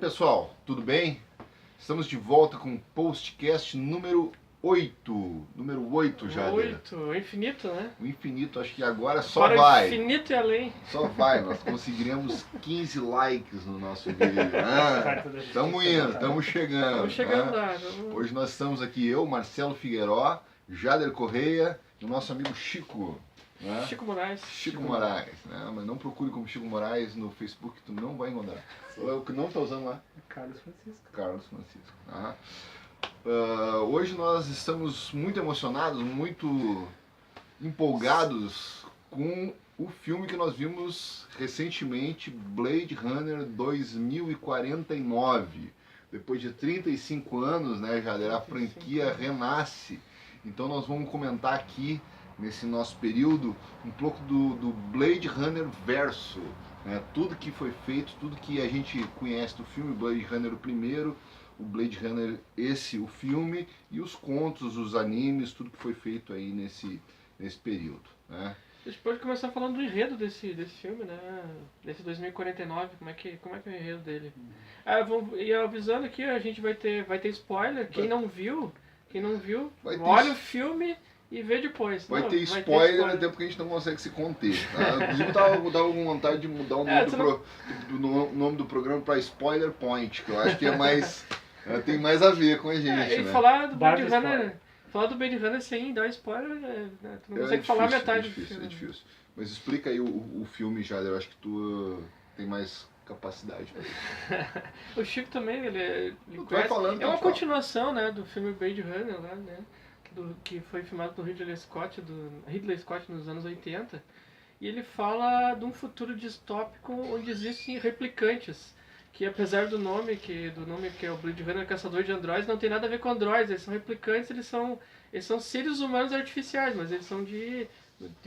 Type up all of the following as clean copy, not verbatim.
pessoal, tudo bem? Estamos de volta com o postcast número 8. Número 8 já, 8, o infinito, né? O infinito, acho que agora só Para vai. o infinito e além. Só vai, nós conseguiremos 15 likes no nosso vídeo. Estamos indo, estamos chegando. Estamos chegando lá. Hoje nós estamos aqui, eu, Marcelo Figueiró, Jader Correia e o nosso amigo Chico. Né? Chico Moraes. Chico Moraes, né? Mas não procure como Chico Moraes no Facebook, tu não vai encontrar. O que não está usando lá? Carlos Francisco. Carlos Francisco. Hoje nós estamos muito emocionados, muito empolgados com o filme que nós vimos recentemente, Blade Runner 2049. Depois de 35 anos, né, Jader, a franquia renasce. Então nós vamos comentar aqui, nesse nosso período, um pouco do Blade Runner verso. Né? Tudo que foi feito, tudo que a gente conhece do filme, Blade Runner o primeiro, o Blade Runner esse, o filme, e os contos, os animes, tudo que foi feito aí nesse período. Né? A gente pode começar falando do enredo desse filme, né? Desse 2049, como é que é o enredo dele? E avisando aqui, a gente vai ter spoiler, quem não viu, olha o filme e vê depois. Vai ter spoiler até porque a gente não consegue se conter. Tá? Inclusive eu tava com vontade de mudar o nome do programa para Spoiler Point, que eu acho que é mais. Tem mais a ver com a gente. E né? falar do Blade Runner sem dar spoiler, né? Tu não consegue falar metade do filme. É difícil. Mas explica aí o filme, Jader. Eu acho que tu tem mais capacidade pra isso. O Chico também, ele vai falando, é uma continuação, né, do filme Blade Runner lá, né? Que foi filmado por Ridley Scott nos anos 80, e ele fala de um futuro distópico onde existem replicantes, que apesar do nome que é o Blade Runner Caçador de Androides, não tem nada a ver com androides, eles são replicantes, eles são seres humanos artificiais, mas eles são de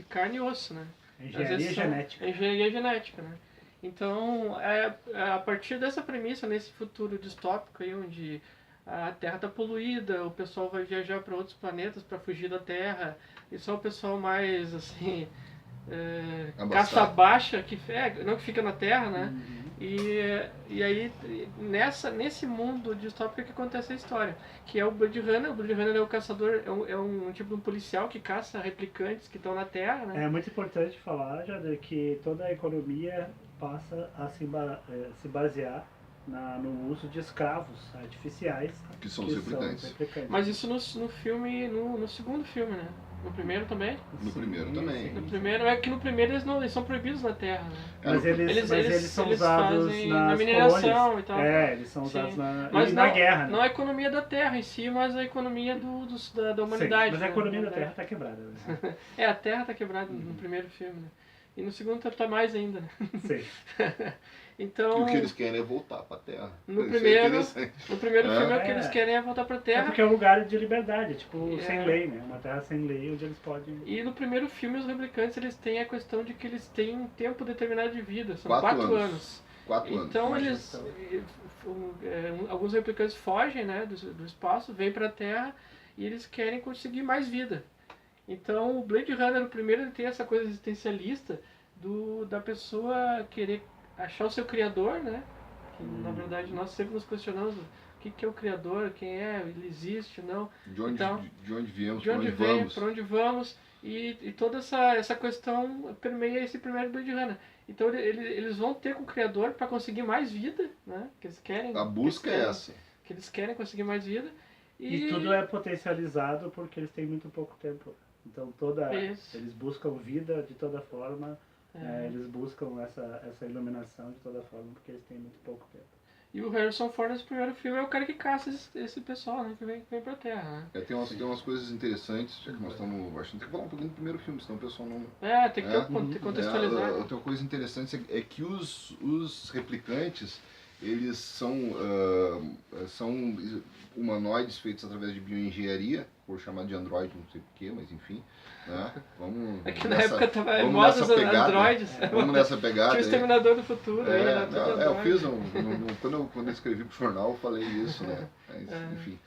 carne e osso, né? Engenharia genética. Engenharia genética, né? Então, a partir dessa premissa, nesse futuro distópico aí, onde a Terra está poluída, o pessoal vai viajar para outros planetas para fugir da Terra, e só o pessoal mais, assim, casta baixa, que fica na Terra, né? Uhum. E aí, nesse mundo distópico que acontece a história, que é o Blade Runner. O Blade Runner é o caçador, é um tipo de um policial que caça replicantes que estão na Terra, né? É muito importante falar, Jader, que toda a economia passa a se basear no uso de escravos artificiais que são os replicantes. Mas isso no filme, no segundo filme, né? No primeiro também? No primeiro também. No primeiro, no primeiro eles são proibidos na Terra, né? Mas eles são usados na mineração colônias. E tal. Eles são usados na guerra. Não a economia da Terra em si, mas a economia da humanidade. Mas a economia da Terra está quebrada. Né? A Terra está quebrada no primeiro filme, né? E no segundo tá mais ainda, né? Sim. Então, e o que eles querem é voltar para a Terra. No primeiro filme o que eles querem é voltar para a Terra. É porque é um lugar de liberdade, tipo sem lei, né? Uma terra sem lei onde eles podem... E no primeiro filme os replicantes eles têm a questão de que eles têm um tempo determinado de vida, são 4 anos. 4 anos. Então alguns replicantes fogem, né, do espaço, vêm para a Terra e eles querem conseguir mais vida. Então o Blade Runner, no primeiro, ele tem essa coisa existencialista da pessoa querer achar o seu criador, né? Que, na verdade, nós sempre nos questionamos o que é o criador, quem é, ele existe, não. De onde viemos, para onde vamos. E toda essa questão permeia esse primeiro Blade Runner. Então eles vão ter com o criador para conseguir mais vida, né? Que eles querem. A busca é essa. Que eles querem conseguir mais vida. E tudo é potencializado porque eles têm muito pouco tempo. Então eles buscam vida de toda forma. Eles buscam essa iluminação de toda forma porque eles têm muito pouco tempo. E o Harrison Ford nesse primeiro filme é o cara que caça esse pessoal, né, que vem pra Terra, né? Tem umas coisas interessantes, já que nós estamos... Acho que tem que falar um pouquinho do primeiro filme, senão o pessoal não... Tem que contextualizar. Outra coisa interessante é que os replicantes, eles são humanoides feitos através de bioengenharia, por chamar de android, não sei porquê, mas enfim, né? Vamos na época tava moda os androides. Vamos nessa pegada. Tinha o Exterminador do Futuro. Eu fiz quando eu escrevi pro jornal, eu falei isso, né? Mas, enfim.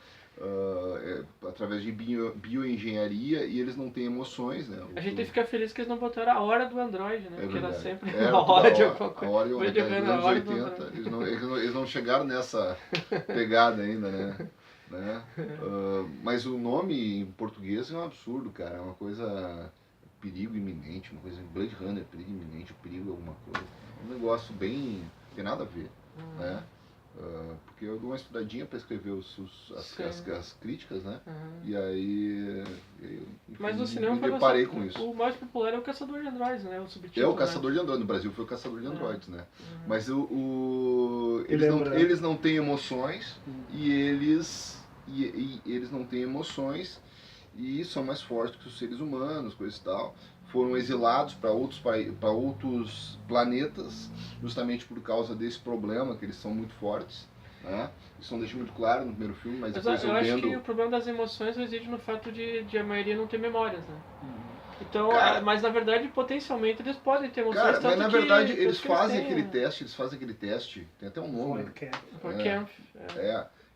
através de bioengenharia, e eles não têm emoções, né? A gente tem que ficar feliz que eles não botaram a hora do Android, né? Porque era sempre Era a hora de alguma coisa. A hora dos anos 80, eles não chegaram nessa pegada ainda, né? Mas o nome em português é um absurdo, cara. É uma coisa... perigo iminente, uma coisa... Blade Runner, perigo iminente, perigo alguma coisa. Um negócio bem... não tem nada a ver, né? Porque eu dou uma estudadinha para escrever as críticas, né? E aí, enfim, mas no cinema me deparei com isso. O mais popular é o Caçador de Androides, né? O subtítulo. É o Caçador de Androides. No Brasil foi o Caçador de Androides, né? Mas eles não têm emoções e eles não têm emoções e são mais fortes que os seres humanos, coisa e tal. Foram exilados para outros planetas, justamente por causa desse problema, que eles são muito fortes, né? Isso não deixa muito claro no primeiro filme, mas depois eu acho que o problema das emoções reside no fato de a maioria não ter memórias, né? Então, cara, mas na verdade, potencialmente, eles podem ter emoções. Cara, mas na verdade, eles fazem aquele teste, tem até um nome.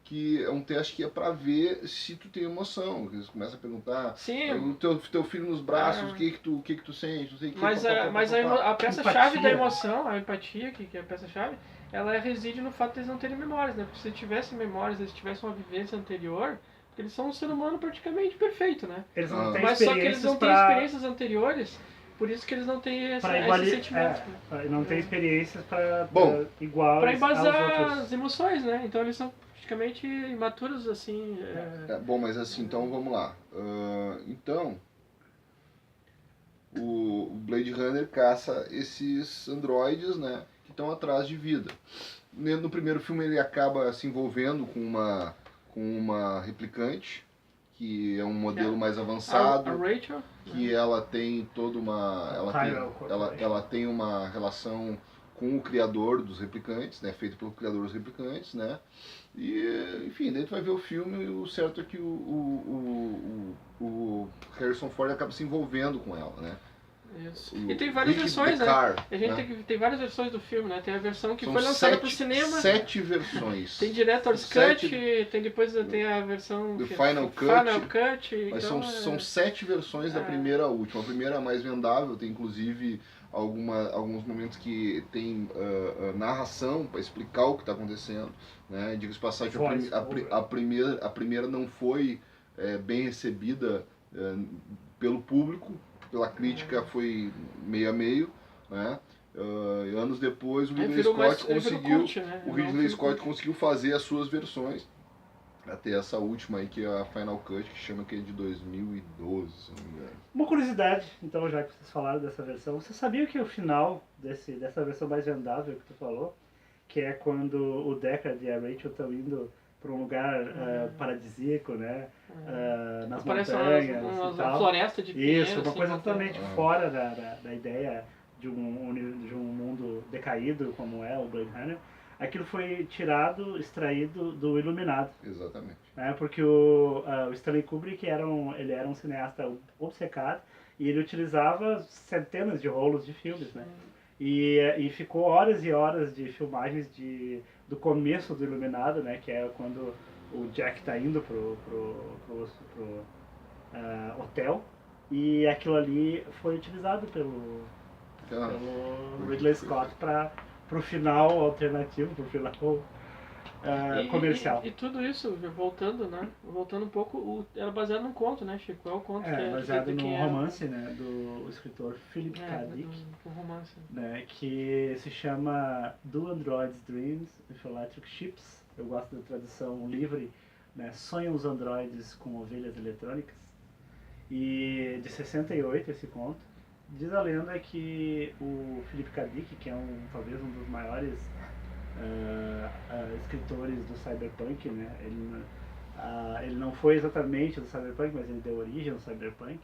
Que é um teste que é pra ver se tu tem emoção. Eles começam a perguntar, o teu filho nos braços, o que que tu sente, não sei o que. Mas a peça-chave da emoção, a empatia, que é a peça-chave, ela reside no fato de eles não terem memórias, né? Porque se eles tivessem memórias, eles tivessem uma vivência anterior, eles são um ser humano praticamente perfeito, né? Eles não têm mas só que eles não têm experiências anteriores, por isso que eles não têm esse sentimento. Não têm experiências para embasar as emoções, né? Então eles são praticamente imaturos, assim. Bom, mas assim, então vamos lá. Então, o Blade Runner caça esses androides, né, que estão atrás de vida. No primeiro filme ele acaba se envolvendo com uma replicante, que é um modelo mais avançado, a Rachel, que ela tem toda uma... ela tem uma relação com o criador dos replicantes, né, feito pelo criador dos replicantes, né? E, enfim, daí tu vai ver o filme e o certo é que o Harrison Ford acaba se envolvendo com ela, né? Isso. E tem várias versões, né? A gente tem várias versões do filme, né? Tem a versão que foi lançada pro cinema. 7 versões. Tem Director's Cut, depois tem a versão... do Final Cut. Mas então, são 7 versões da primeira à última. A primeira é a mais vendável, tem inclusive alguns momentos que tem narração para explicar o que está acontecendo, né? Diga-se de passagem, a primeira não foi bem recebida pelo público, pela crítica foi meio a meio, né? Anos depois o Ridley Scott conseguiu fazer as suas versões, até essa última aí, que é a Final Cut, que chama que é de 2012, se não me engano. Uma curiosidade, então, já que vocês falaram dessa versão, você sabia que o final dessa versão mais vendável que tu falou, que é quando o Deckard e a Rachel estão indo para um lugar paradisíaco, né? Nas montanhas uma e tal. Floresta de pinheiros. Isso, uma coisa totalmente fora da ideia de um mundo decaído como é o Blade Runner. Aquilo foi extraído do Iluminado. Exatamente. Porque o Stanley Kubrick ele era um cineasta obcecado e ele utilizava centenas de rolos de filmes, né? E ficou horas e horas de filmagens do começo do Iluminado, né? Que é quando o Jack está indo pro hotel, e aquilo ali foi utilizado pelo Ridley Scott pro final alternativo, pro final comercial. E tudo isso, voltando um pouco, era baseado num conto, né, Chico? É o conto que baseado num romance, né, do escritor Philip K. Dick, romance, né, que se chama Do Androids Dreams with Electric Ships. Eu gosto da tradução livre, né, Sonham os Androides com Ovelhas Eletrônicas. E de 68 esse conto. Diz a lenda que o Philip K. Dick, que é talvez um dos maiores escritores do cyberpunk, né? Ele não foi exatamente do cyberpunk, mas ele deu origem ao cyberpunk,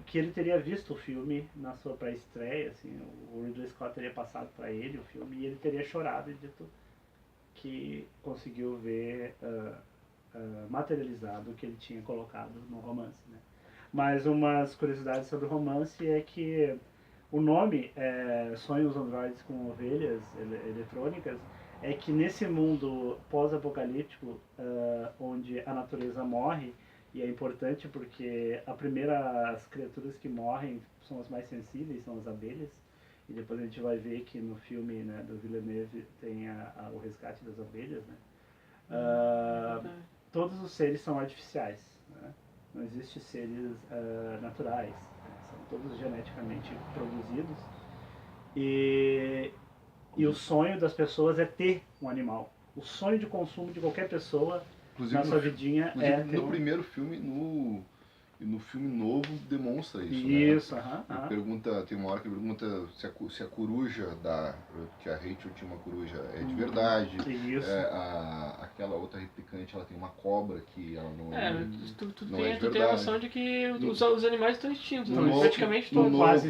que ele teria visto o filme na sua pré-estreia, assim, o Ridley Scott teria passado para ele o filme e ele teria chorado e dito que conseguiu ver materializado o que ele tinha colocado no romance, né? Mas umas curiosidades sobre o romance é que o nome Sonhos Androides com Ovelhas Eletrônicas é que nesse mundo pós-apocalíptico, onde a natureza morre, e é importante porque as criaturas que morrem são as mais sensíveis, são as abelhas, e depois a gente vai ver que no filme, né, do Villeneuve tem o resgate das abelhas, né? Todos os seres são artificiais, né? Não existem seres naturais, né? São todos geneticamente produzidos. E o sonho das pessoas é ter um animal. O sonho de consumo de qualquer pessoa, inclusive, na sua vidinha é ter no primeiro filme, no filme novo demonstra isso. Isso, né? Pergunta, tem uma hora que pergunta se a coruja que a Rachel tinha uma coruja é de verdade. Isso. Aquela outra replicante, ela tem uma cobra que ela não é. Tu tem a noção de que os animais estão extintos, praticamente todos. Quase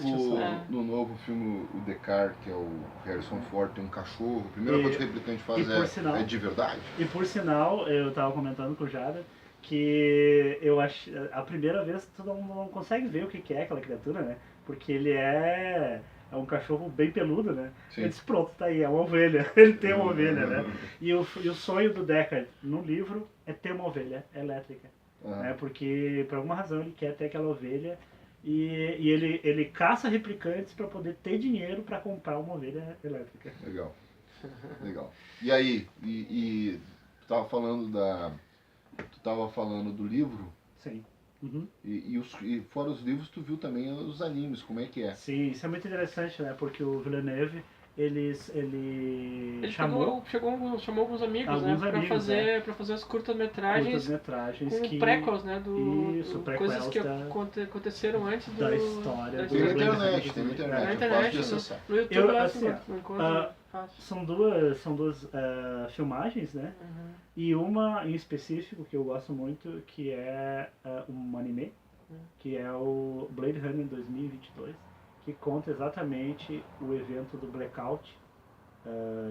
no novo filme, o Descartes, que é o Harrison Ford, tem um cachorro. A primeira coisa que o replicante faz é de verdade. E por sinal, eu estava comentando com o Jada, que eu acho, a primeira vez tu não consegue ver o que é aquela criatura, né? Porque ele é um cachorro bem peludo, né? Sim. Ele disse, pronto, tá aí, é uma ovelha. Ele tem uma ovelha, né? E o sonho do Deckard no livro é ter uma ovelha elétrica. Né? Porque, por alguma razão, ele quer ter aquela ovelha e ele caça replicantes para poder ter dinheiro para comprar uma ovelha elétrica. Legal. Legal. E aí, tu tava falando do livro? Sim. E fora os livros, tu viu também os animes, como é que é? Sim, isso é muito interessante, né? Porque o Villeneuve, ele chamou alguns amigos, né? Pra fazer as curtas-metragens com prequels, né? Coisas que aconteceram antes da história. Tem na internet, no YouTube lá, são duas filmagens, né? E uma em específico que eu gosto muito, que é um anime, que é o Blade Runner 2022, que conta exatamente o evento do Blackout,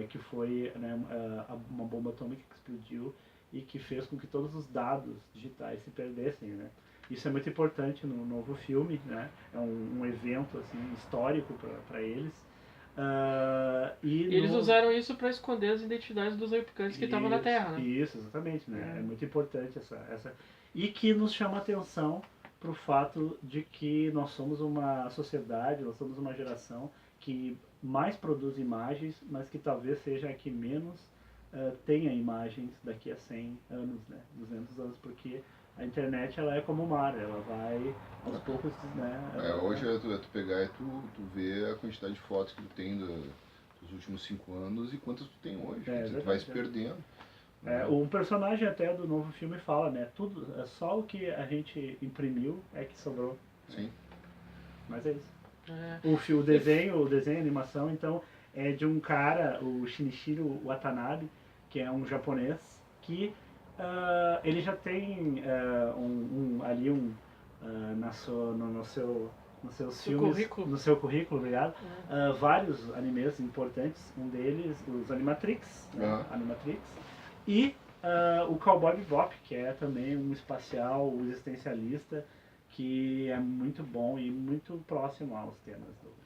que foi, né, uma bomba atômica que explodiu e que fez com que todos os dados digitais se perdessem, né? Isso é muito importante no novo filme, né? É um evento assim, histórico para eles. E eles usaram isso para esconder as identidades dos replicantes que estavam na Terra, né? Isso, exatamente, né? É muito importante essa... E que nos chama a atenção para o fato de que nós somos uma sociedade, nós somos uma geração que mais produz imagens, mas que talvez seja a que menos tenha imagens daqui a 100 anos, né? 200 anos, porque a internet, ela é como o mar, ela vai aos poucos, né? Hoje tu pegar e tu ver a quantidade de fotos que tu tem dos últimos 5 anos e quantas tu tem hoje, tu vai se perdendo. Um personagem até do novo filme fala, né? Tudo, só o que a gente imprimiu é que sobrou. Sim. Mas é isso. O desenho, a animação, então, é de um cara, o Shinichiro Watanabe, que é um japonês, que ele já tem no seu currículo, obrigado, vários animes importantes, um deles, os Animatrix, Animatrix, e o Cowboy Bebop, que é também um espacial existencialista, que é muito bom e muito próximo aos temas do...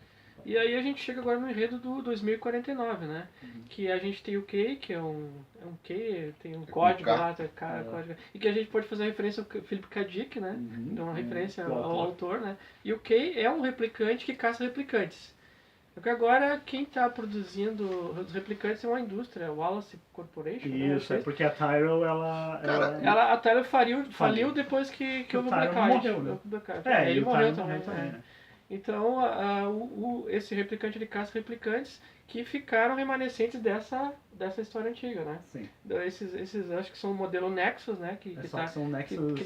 E aí a gente chega agora no enredo do 2049, né? Que a gente tem o Kay, que é um Kay, tem um código lá, código, e que a gente pode fazer referência ao Philip K. Dick, né? Então uma referência ao autor, né? E o Kay é um replicante que caça replicantes. Porque agora quem está produzindo os replicantes é uma indústria, o Wallace Corporation. Isso, né? Porque a Tyrell, a Tyrell faliu depois que houve o Blackout. Morreu, né? Ele morreu também. Né? Então, esse replicante, ele caça replicantes que ficaram remanescentes dessa história antiga, né? Sim. Esses acho que são o modelo Nexus, né? Que eles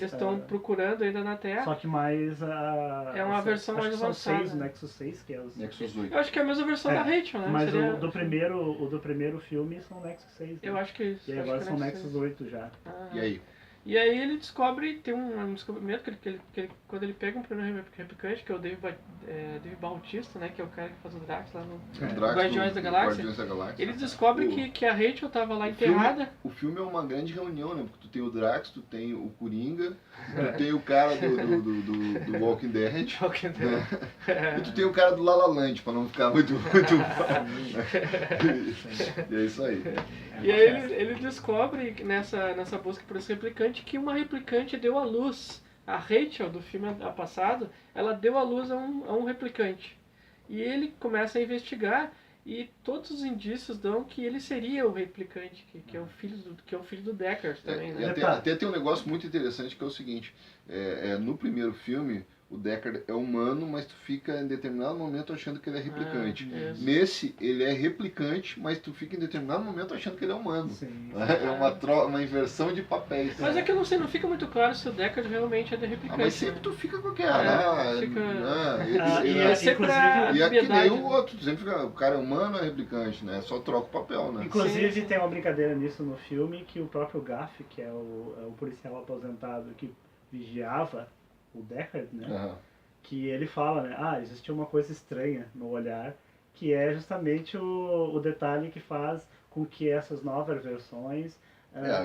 estão procurando ainda na Terra. Só que mais é uma versão mais avançada. São 6, o Nexus 6, que é os... Nexus 8. Eu acho que é a mesma versão da Rachel, né? Mas o do primeiro filme são Nexus 6. Né? Eu acho que isso. E agora são Nexus 8 já. E aí? E aí ele descobre, tem um descobrimento quando ele pega um primeiro replicante, que é o Dave Bautista, né, que é o cara que faz o Drax lá no Guardiões da Galáxia. Ele descobre que a Rachel tava lá enterrada. O filme é uma grande reunião, né? Porque tu tem o Drax, tu tem o Coringa, tu tem o cara do Walking Dead, né? E tu tem o cara do La La Land, pra não ficar muito E é isso aí. E aí ele descobre nessa busca por esse replicante que uma replicante deu à luz. A Rachel, do filme passado, ela deu à luz a um replicante. E ele começa a investigar e todos os indícios dão que ele seria o replicante, que é o filho do Deckard também. Né? Até tem um negócio muito interessante que é o seguinte, no primeiro filme, o Deckard é humano, mas tu fica em determinado momento achando que ele é replicante. Nesse, ele é replicante, mas tu fica em determinado momento achando que ele é humano. Sim. É uma inversão de papéis. Mas é que eu não sei, não fica muito claro se o Deckard realmente é de replicante. Mas sempre tu fica com aquela. E que nem o outro, tu sempre fica, o cara é humano ou é replicante, né? Só troca o papel, né? Inclusive tem uma brincadeira nisso no filme, que o próprio Gaff, que é o policial aposentado que vigiava o Deckard, né? Que ele fala, né? Existe uma coisa estranha no olhar, que é justamente o detalhe que faz com que essas novas versões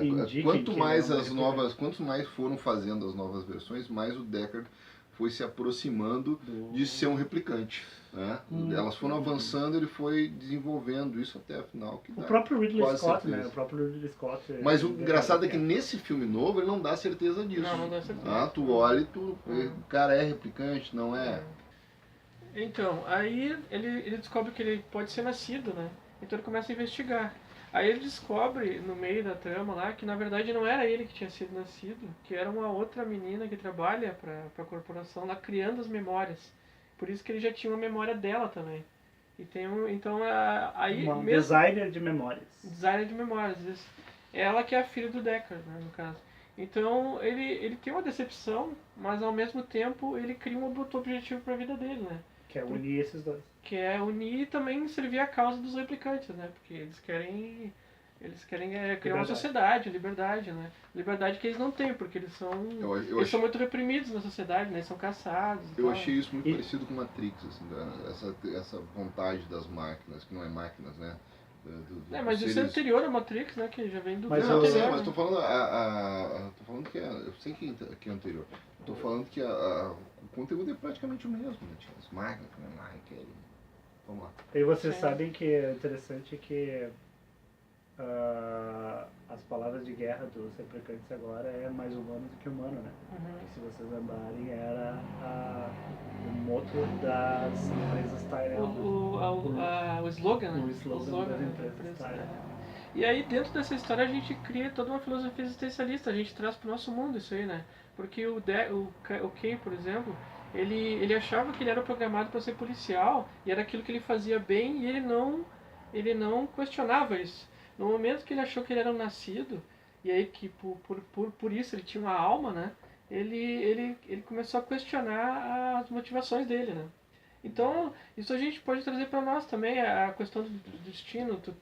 indiquem quanto mais foram fazendo as novas versões, mais o Deckard foi se aproximando de ser um replicante. Né? Elas foram avançando, ele foi desenvolvendo isso até a final. O próprio Ridley Scott, né? O próprio Ridley Scott. Mas o engraçado é que nesse filme novo ele não dá certeza disso. Não dá certeza. Tu olha e o cara é replicante, não é? Então, aí ele descobre que ele pode ser nascido, né? Então ele começa a investigar. Aí ele descobre, no meio da trama lá, que na verdade não era ele que tinha sido nascido, que era uma outra menina que trabalha para a corporação lá, criando as memórias. Por isso que ele já tinha uma memória dela também. E tem aí mesmo designer de memórias. Designer de memórias, isso. Ela que é a filha do Deckard, né, no caso. Então ele tem uma decepção, mas ao mesmo tempo ele cria um outro objetivo para a vida dele, né? Que é unir esses dois. Que é unir e também servir a causa dos replicantes, né? Porque eles querem criar uma sociedade, liberdade, né? Liberdade que eles não têm, porque eles são muito reprimidos na sociedade, né? Eles são caçados. Eu achei isso muito parecido com Matrix, assim, essa vontade das máquinas, que não é máquinas, né? Mas isso é anterior a Matrix, né? Que já vem do mas eu sei, mas tô falando tô falando que eu sei que é anterior. Tô falando que o conteúdo é praticamente o mesmo, né? Tinha as máquinas, vamos lá. E vocês sabem que é interessante que as palavras de guerra dos replicantes agora é mais humano do que humano, né? E se vocês andarem, era o motor das empresas Tyrell. O slogan, né? O slogan das empresas Tyrell. E aí dentro dessa história a gente cria toda uma filosofia existencialista, a gente traz para o nosso mundo isso aí, né? Porque o Kay, por exemplo, ele achava que ele era programado para ser policial e era aquilo que ele fazia bem e ele não questionava isso. No momento que ele achou que ele era um nascido, e aí que por isso ele tinha uma alma, né? Ele começou a questionar as motivações dele, né? Então, isso a gente pode trazer para nós também, a questão do destino, tu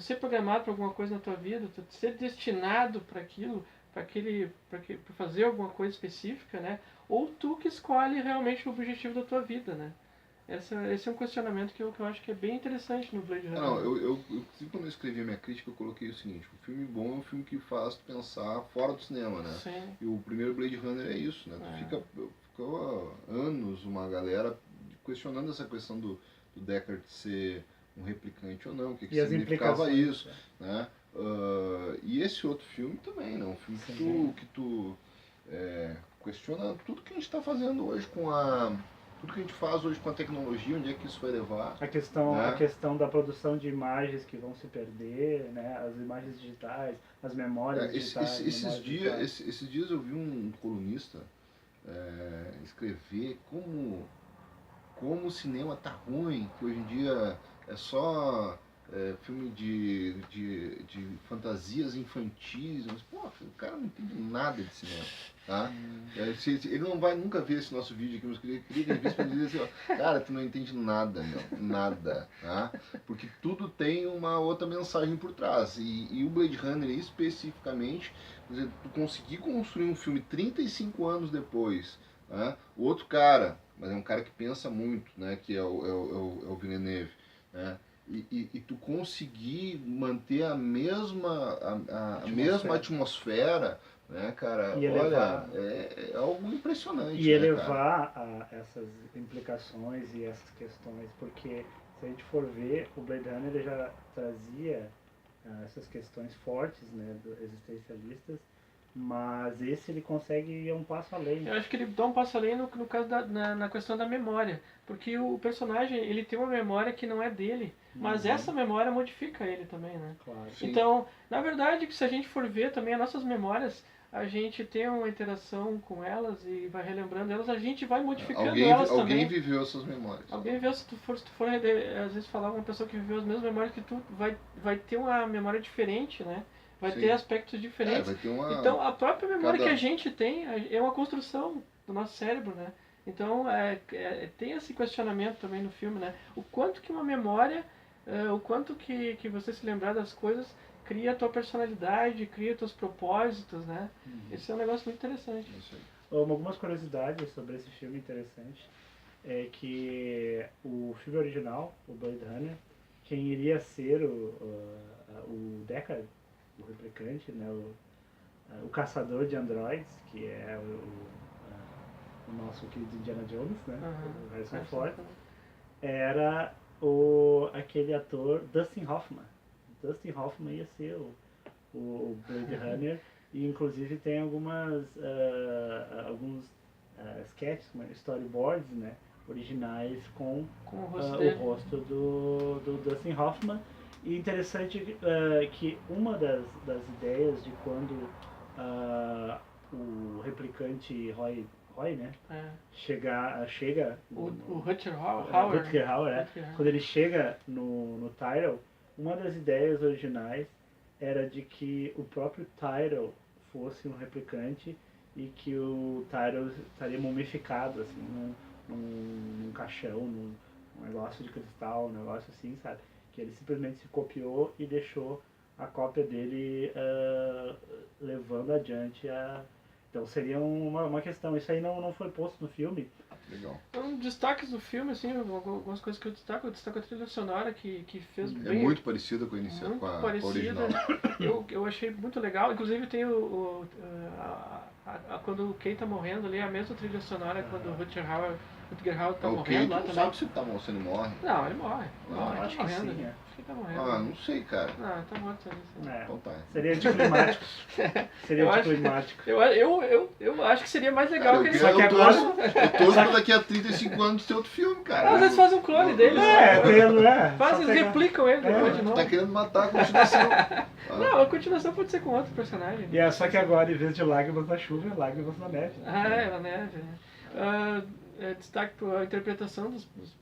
ser programado para alguma coisa na tua vida, tu ser destinado para aquilo, para fazer alguma coisa específica, né? Ou tu que escolhe realmente o objetivo da tua vida, né? Esse é um questionamento que eu acho que é bem interessante no Blade Runner. Quando eu escrevi a minha crítica, eu coloquei o seguinte: o filme bom é um filme que faz tu pensar fora do cinema, né? Sim. E o primeiro Blade Runner é isso, né? Ficou anos uma galera questionando essa questão do Deckard ser um replicante ou não, o que significava isso, né? E esse outro filme também, né? Um filme que tu questiona tudo que a gente está fazendo hoje tudo que a gente faz hoje com a tecnologia, onde é que isso vai levar? A questão da produção de imagens que vão se perder, né? As imagens digitais, as memórias digitais. Esses dias eu vi um colunista escrever como o cinema tá ruim, que hoje em dia é só filme de fantasias infantis, mas, pô, o cara não entende nada de cinema, tá? Ele não vai nunca ver esse nosso vídeo aqui, mas queria que ele visse pra dizer assim, ó, cara, tu não entende nada, meu, nada, tá? Porque tudo tem uma outra mensagem por trás, e o Blade Runner especificamente, quer dizer, tu conseguir construir um filme 35 anos depois, tá? O outro cara, mas é um cara que pensa muito, né, que é o Villeneuve, né? E tu conseguir manter a mesma atmosfera, né, cara? E elevar, olha, é algo impressionante. E elevar, né, essas implicações e essas questões, porque se a gente for ver, o Blade Runner ele já trazia essas questões fortes, né, existencialistas, mas esse ele consegue ir um passo além. Eu acho que ele dá um passo além no caso na questão da memória, porque o personagem ele tem uma memória que não é dele, mas essa memória modifica ele também, né? Claro. Então, na verdade, se a gente for ver também as nossas memórias, a gente tem uma interação com elas e vai relembrando elas, a gente vai modificando elas também. Alguém viveu suas memórias. Alguém viveu, se tu for às vezes falar com uma pessoa que viveu as mesmas memórias que tu, vai ter uma memória diferente, né? Vai ter aspectos diferentes. Vai ter uma... Então, a própria memória que a gente tem é uma construção do nosso cérebro, né? Então, tem esse questionamento também no filme, né? O quanto que uma memória, o quanto que você se lembrar das coisas cria a tua personalidade, cria teus propósitos, né? Esse é um negócio muito interessante. Algumas curiosidades sobre esse filme interessante é que o filme original, o Blade Runner, quem iria ser o Deckard, o replicante, né, o caçador de androides, que é o nosso querido Indiana Jones, né, o Harrison Ford, era aquele ator Dustin Hoffman. Dustin Hoffman ia ser o Blade Runner, e inclusive tem alguns sketches, storyboards, né, originais com o rosto do Dustin Hoffman. E interessante que uma das ideias de quando o replicante Roy, né? Chega o Rutger Hauer, quando ele chega no Tyrell, uma das ideias originais era de que o próprio Tyrell fosse um replicante e que o Tyrell estaria mumificado, assim, num caixão, num negócio de cristal, um negócio assim, sabe? Que ele simplesmente se copiou e deixou a cópia dele levando adiante Então seria uma questão. Isso aí não foi posto no filme. Legal. Então, destaques do filme, assim, algumas coisas que eu destaco a trilha sonora que fez bem. É muito parecida com a original. Eu achei muito legal. Inclusive tem quando o Kay tá morrendo ali, a mesma trilha sonora quando o Rutger Hauer tá morrendo lá também. Sabe se ele morre? Não, ele morre. Acho que sim, Acho que ele tá morrendo. Não sei, cara. Não, tá morto ali. Então tá. Seria anticlimático. Eu acho que seria mais legal que ele eu torço pra daqui a 35 anos ter outro filme, cara. Às vezes fazem um clone dele. Eles replicam ele depois de novo. Tá querendo matar a continuação. Não, a continuação pode ser com outro personagem. Só que agora, em vez de lágrimas na chuva, é lágrimas na neve. Na neve, né? Destaque para a interpretação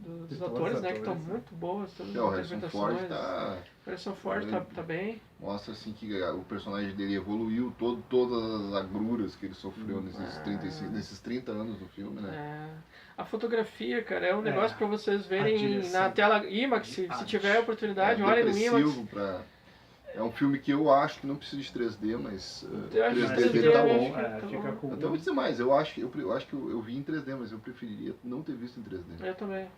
dos atores, né, que estão muito boas. O Harrison Ford tá... O Harrison Ford tá bem. Mostra assim que o personagem dele evoluiu, todas as agruras que ele sofreu nesses 30 anos do filme, né? A fotografia, cara, é um negócio para vocês verem na tela IMAX, se tiver a oportunidade, olhem no IMAX. É um filme que eu acho que não precisa de 3D, mas 3D dele tá bom. Até vou dizer mais, eu acho que eu vi em 3D, mas eu preferiria não ter visto em 3D. Eu também.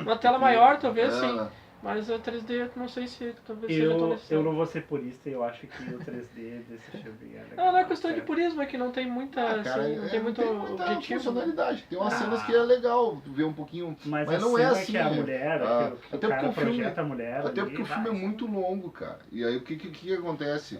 Uma tela maior, talvez, sim. Mas a 3D, não sei se talvez seja tão necessário. Eu não vou ser purista, eu acho que o 3D desse filme é legal. Não é questão de purismo, é que não tem muita, não tem muito objetivo. Funcionalidade. Tem umas cenas que é legal ver um pouquinho, mas não é assim. Que a mulher, que até o cara porque projeta a mulher. Até porque o filme é muito longo, cara. E aí o que acontece?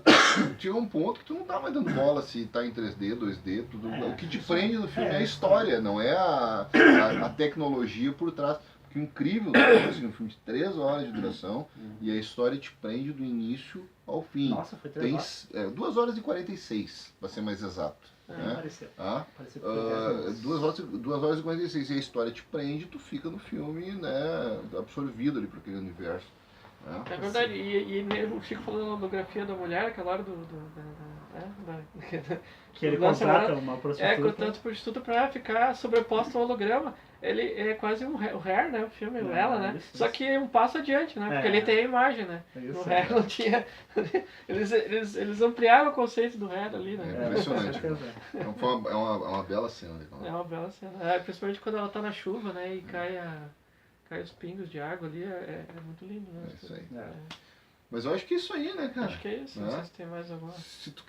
Chega um ponto que tu não tá mais dando bola se tá em 3D, 2D, tudo. O que te prende no filme é a história, não é a tecnologia por trás. Que incrível, assim, um filme de 3 horas de duração e a história te prende do início ao fim. Nossa, foi 3 horas. 2 horas e 46, para ser mais exato. Né? Pareceu. 2 horas e 46 e a história te prende, tu fica no filme, né, absorvido ali para aquele universo. É verdade, e o Chico falando da holografia da mulher, aquela hora que ele contrata uma prostituta. Contrata prostituta pra ficar sobreposto ao holograma. Ele é quase o Hair, né? O filme, ela, né? Isso. Só que um passo adiante, né? Porque ele tem a imagem, né? Isso, no Hair não tinha. Eles ampliaram o conceito do Hair ali, né? É impressionante. É uma bela cena. É uma bela cena. Principalmente quando ela tá na chuva, né? E cai os pingos de água ali, é muito lindo, né? É isso aí. Mas eu acho que é isso aí, né, cara? Acho que é isso, não sei se tem mais alguma. Se tu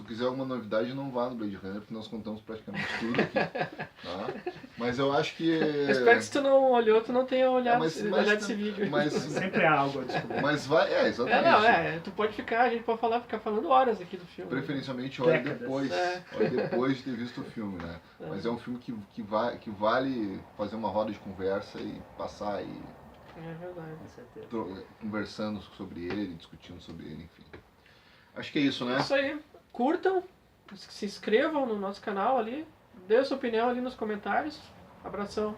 quiser alguma novidade, não vá no Blade Runner, porque nós contamos praticamente tudo aqui. Tá? Mas eu acho que... Eu espero que se tu não olhou, tu não tenha olhado esse vídeo. Mas sempre há algo a descobrir. Mas vai, exatamente. Tu pode ficar, a gente pode ficar falando horas aqui do filme. Preferencialmente olhe depois de ter visto o filme, né? Mas é um filme que vale fazer uma roda de conversa e passar e... É verdade. Com certeza. Conversando sobre ele, discutindo sobre ele, enfim. Acho que é isso, né? Isso aí. Curtam, se inscrevam no nosso canal ali, dê a sua opinião ali nos comentários. Abração.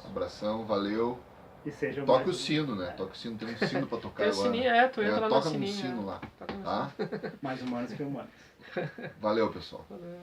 Abração, valeu. E sejam Toque o sino, né? Toque o sino, tem um sino pra tocar tem agora. Sininho, tu entra lá no toca sininho. no sino lá. Tá? Mais humanos que humanos. Valeu, pessoal. Valeu.